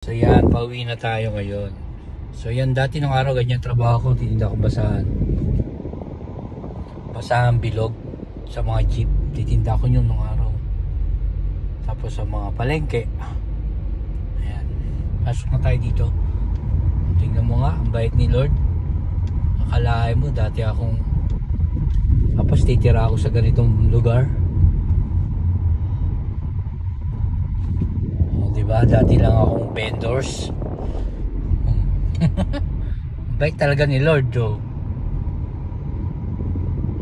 So yan, pauwi na tayo ngayon. So yan, dati nung araw ganyan trabaho ko, titinda ko basahan. Basahan bilog sa mga jeep, titinda ko yun nung araw. Tapos sa mga palengke. Ayan, pasok na tayo dito. Tingnan mo nga, ang bait ni Lord. Akalain mo, dati akong tapos titira ako sa ganitong lugar. Diba? Dati lang akong vendors. Bait talaga ni Lord, Joe.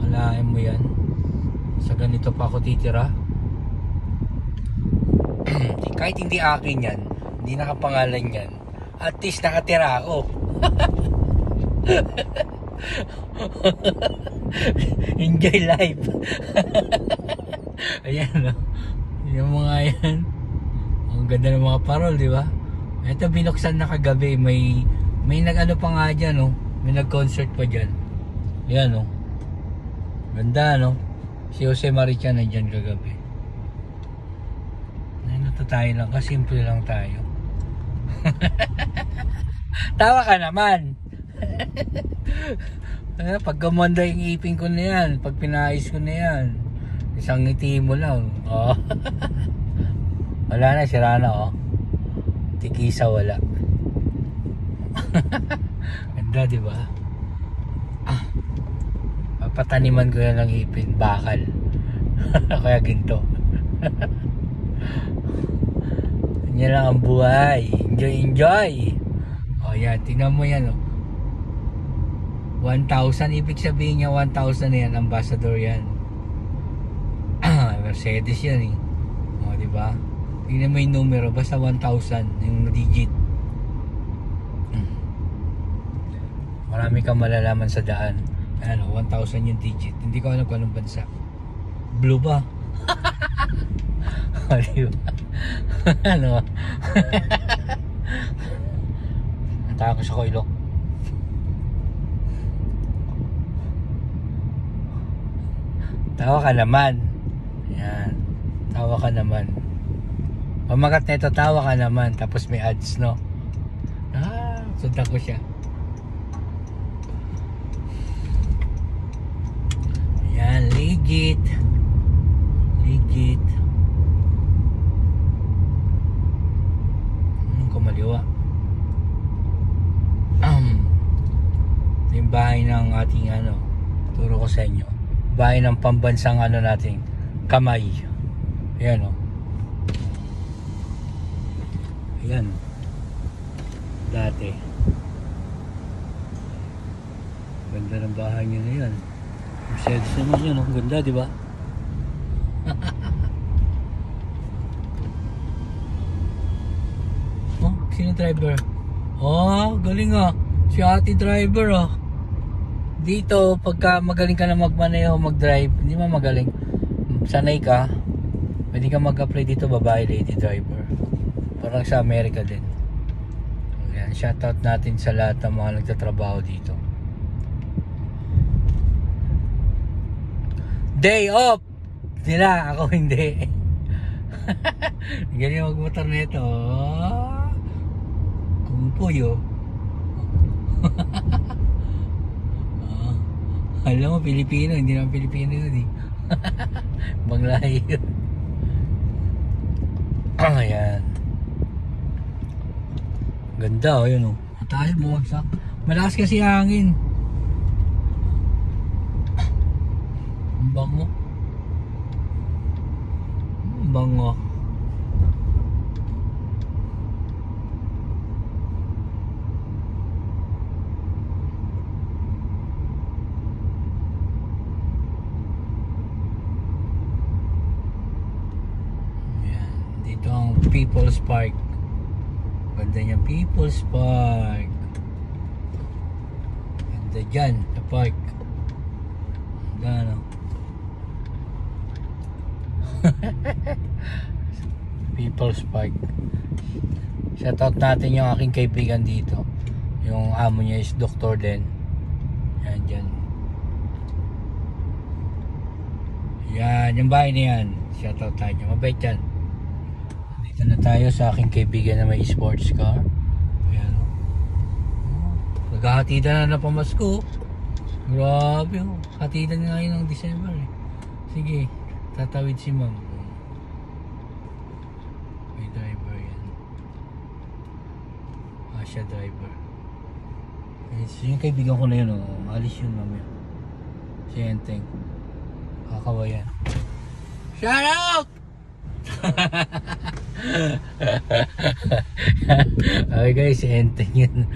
Alain mo yan. Sa ganito pa ako titira. Kahit hindi akin yan, hindi nakapangalan yan, at least nakatira ako. Enjoy life. Ayan, oh. Yung mga yan. Ang ganda ng mga parol, di ba? Ito binuksan na kagabi, may nag-ano pa nga dyan, oh. May nag-concert pa dyan. Yan, oh. Ganda, no? Si Jose Maricha na dyan kagabi. Tayo lang, kasimple lang tayo. Tawa ka naman. Pag gumanda yung ipin ko na yan, pag pinais ko na yan, isang ngiti mo lang. Oh. Wala na, sira na, oh. Tikisa wala. Ganda, diba? Papataniman ko yan ng ipin, bakal. Kaya ginto. Yan lang ang buhay. Enjoy, enjoy. O yan, tingnan mo yan, oh. 1,000, ibig sabihin niya 1,000 na yan, ambassador yan. Mercedes yan, eh. O, diba? Tingnan mo yung numero, basta 1,000 yung digit. Marami kang malalaman sa daan. Ano, 1,000 yung digit. Hindi ko alam kung anong bansa. Blue ba? O, diba? Ano? Nataka ko sa koilo. Tawa ka naman. Yan. Tawa ka naman. Pamagat na ito, tawa ka naman. Tapos may ads, no? Sundan ko siya. Yan, legit. Legit. Kumaliwa. Yung bahay ng ating ano, turo ko sa inyo. Bahay ng pambansang ano nating kamay. Ayan, o. Ayan, o. Dati. Ganda ng bahay nyo na yan. Mercedes naman yun, o. Ganda, di ba? Oh, sino driver? Oh, galing, ah. Si ate driver, ah. Dito, pagka magaling ka na magmaneho, mag-drive, hindi mo magaling, sanay ka, pwede ka mag-apply dito, babae, lady driver. Parang sa Amerika din. Ayan, shoutout natin sa lahat ng mga nagtatrabaho dito. Day off nila, ako hindi. Galing mag-motor na ito. Kung puyo. Alam mo, Pilipino, hindi naman Pilipino yun, eh. Banglahi yun. Ayan. Ganda, oh, yun, oh. Tayo, bumagsak. Malakas kasi hangin. Ang bango. Ang bango. Ito ang People's Park. Ganda niya, People's Park. Ganda dyan sa park. Ganda, no? People's Park. Shoutout natin yung aking kaibigan dito. Yung amo niya is doktor din. Yan dyan. Yan, yung bahay na yan. Shoutout tayo. Mabait yan. Dito na tayo sa aking kaibigan na may sports car. Ayan o. Naghahatidan na pamasko. Grabe o. Hatidan nga yun ng December eh. Sige, tatawid si ma'am. May driver yan. Siya driver. Yung kaibigan ko na yun o. Alis yun mamaya. Si Enteng. Kakawayan. Shout out! Okay guys, si Enteng yun.